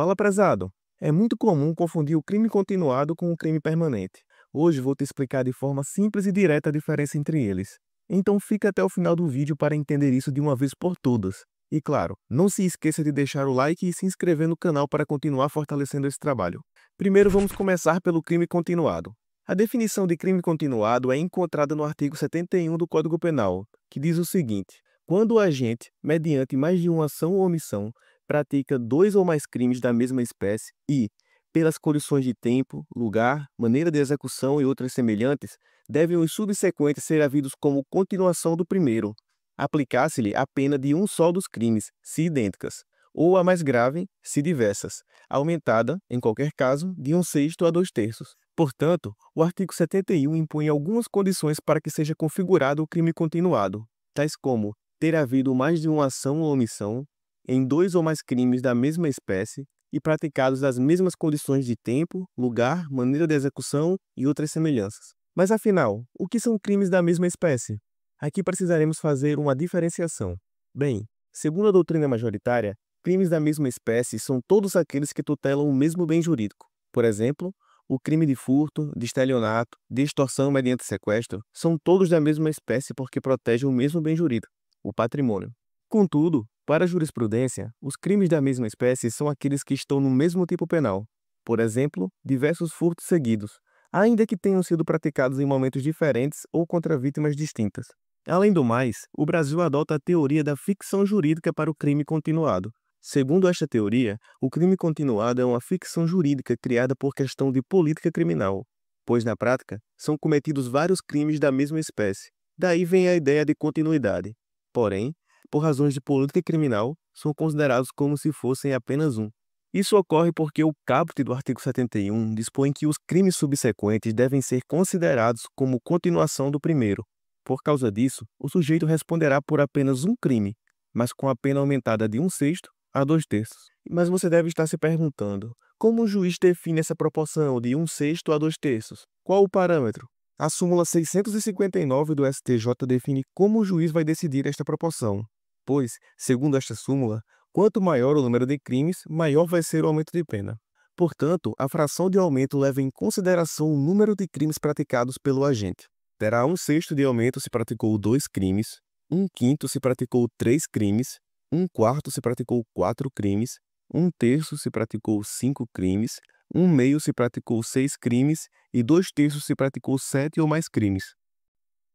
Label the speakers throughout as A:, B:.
A: Fala, prezado. É muito comum confundir o crime continuado com o crime permanente. Hoje vou te explicar de forma simples e direta a diferença entre eles. Então fica até o final do vídeo para entender isso de uma vez por todas. E claro, não se esqueça de deixar o like e se inscrever no canal para continuar fortalecendo esse trabalho. Primeiro vamos começar pelo crime continuado. A definição de crime continuado é encontrada no artigo 71 do Código Penal, que diz o seguinte: quando o agente, mediante mais de uma ação ou omissão, pratica dois ou mais crimes da mesma espécie e, pelas condições de tempo, lugar, maneira de execução e outras semelhantes, devem os subsequentes ser havidos como continuação do primeiro, aplicar-se-lhe a pena de um só dos crimes, se idênticas, ou a mais grave, se diversas, aumentada, em qualquer caso, de 1/6 a 2/3. Portanto, o artigo 71 impõe algumas condições para que seja configurado o crime continuado, tais como ter havido mais de uma ação ou omissão em dois ou mais crimes da mesma espécie e praticados nas mesmas condições de tempo, lugar, maneira de execução e outras semelhanças. Mas afinal, o que são crimes da mesma espécie? Aqui precisaremos fazer uma diferenciação. Bem, segundo a doutrina majoritária, crimes da mesma espécie são todos aqueles que tutelam o mesmo bem jurídico. Por exemplo, o crime de furto, de estelionato, de extorsão mediante sequestro são todos da mesma espécie porque protegem o mesmo bem jurídico, o patrimônio. Contudo, para a jurisprudência, os crimes da mesma espécie são aqueles que estão no mesmo tipo penal. Por exemplo, diversos furtos seguidos, ainda que tenham sido praticados em momentos diferentes ou contra vítimas distintas. Além do mais, o Brasil adota a teoria da ficção jurídica para o crime continuado. Segundo esta teoria, o crime continuado é uma ficção jurídica criada por questão de política criminal, pois na prática são cometidos vários crimes da mesma espécie. Daí vem a ideia de continuidade. Porém, por razões de política criminal, são considerados como se fossem apenas um. Isso ocorre porque o caput do artigo 71 dispõe que os crimes subsequentes devem ser considerados como continuação do primeiro. Por causa disso, o sujeito responderá por apenas um crime, mas com a pena aumentada de 1/6 a 2/3. Mas você deve estar se perguntando, como o juiz define essa proporção de 1/6 a 2/3? Qual o parâmetro? A súmula 659 do STJ define como o juiz vai decidir esta proporção. Pois, segundo esta súmula, quanto maior o número de crimes, maior vai ser o aumento de pena. Portanto, a fração de aumento leva em consideração o número de crimes praticados pelo agente. Terá 1/6 de aumento se praticou 2 crimes, 1/5 se praticou 3 crimes, 1/4 se praticou 4 crimes, 1/3 se praticou 5 crimes, 1/2 se praticou 6 crimes e 2/3 se praticou 7 ou mais crimes.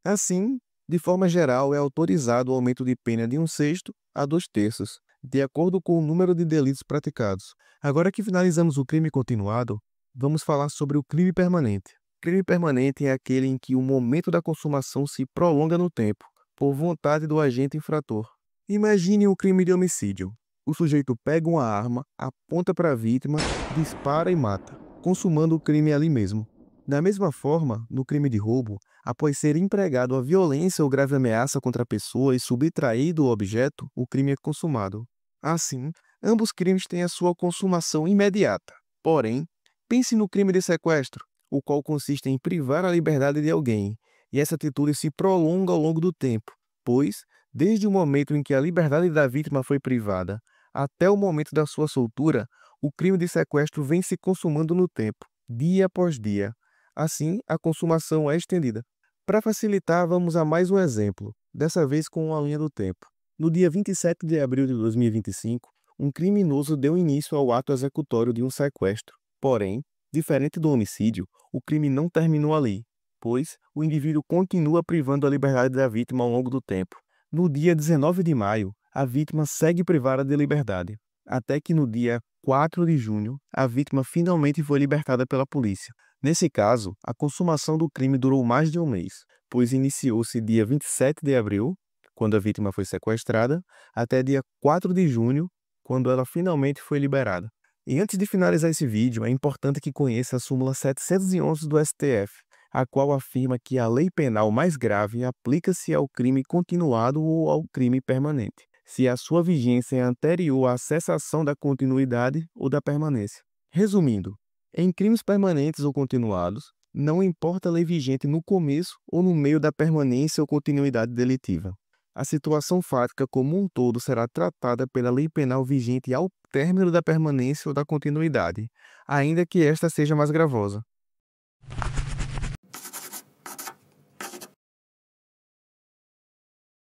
A: Assim, de forma geral, é autorizado o aumento de pena de 1/6 a 2/3, de acordo com o número de delitos praticados. Agora que finalizamos o crime continuado, vamos falar sobre o crime permanente. Crime permanente é aquele em que o momento da consumação se prolonga no tempo, por vontade do agente infrator. Imagine um crime de homicídio. O sujeito pega uma arma, aponta para a vítima, dispara e mata, consumando o crime ali mesmo. Da mesma forma, no crime de roubo, após ser empregado a violência ou grave ameaça contra a pessoa e subtraído o objeto, o crime é consumado. Assim, ambos crimes têm a sua consumação imediata. Porém, pense no crime de sequestro, o qual consiste em privar a liberdade de alguém, e essa atitude se prolonga ao longo do tempo, pois, desde o momento em que a liberdade da vítima foi privada até o momento da sua soltura, o crime de sequestro vem se consumando no tempo, dia após dia. Assim, a consumação é estendida. Para facilitar, vamos a mais um exemplo, dessa vez com uma linha do tempo. No dia 27 de abril de 2025, um criminoso deu início ao ato executório de um sequestro. Porém, diferente do homicídio, o crime não terminou ali, pois o indivíduo continua privando a liberdade da vítima ao longo do tempo. No dia 19 de maio, a vítima segue privada de liberdade, até que no dia 4 de junho, a vítima finalmente foi libertada pela polícia. Nesse caso, a consumação do crime durou mais de um mês, pois iniciou-se dia 27 de abril, quando a vítima foi sequestrada, até dia 4 de junho, quando ela finalmente foi liberada. E antes de finalizar esse vídeo, é importante que conheça a súmula 711 do STF, a qual afirma que a lei penal mais grave aplica-se ao crime continuado ou ao crime permanente, se a sua vigência é anterior à cessação da continuidade ou da permanência. Resumindo, em crimes permanentes ou continuados, não importa a lei vigente no começo ou no meio da permanência ou continuidade delitiva. A situação fática como um todo será tratada pela lei penal vigente ao término da permanência ou da continuidade, ainda que esta seja mais gravosa.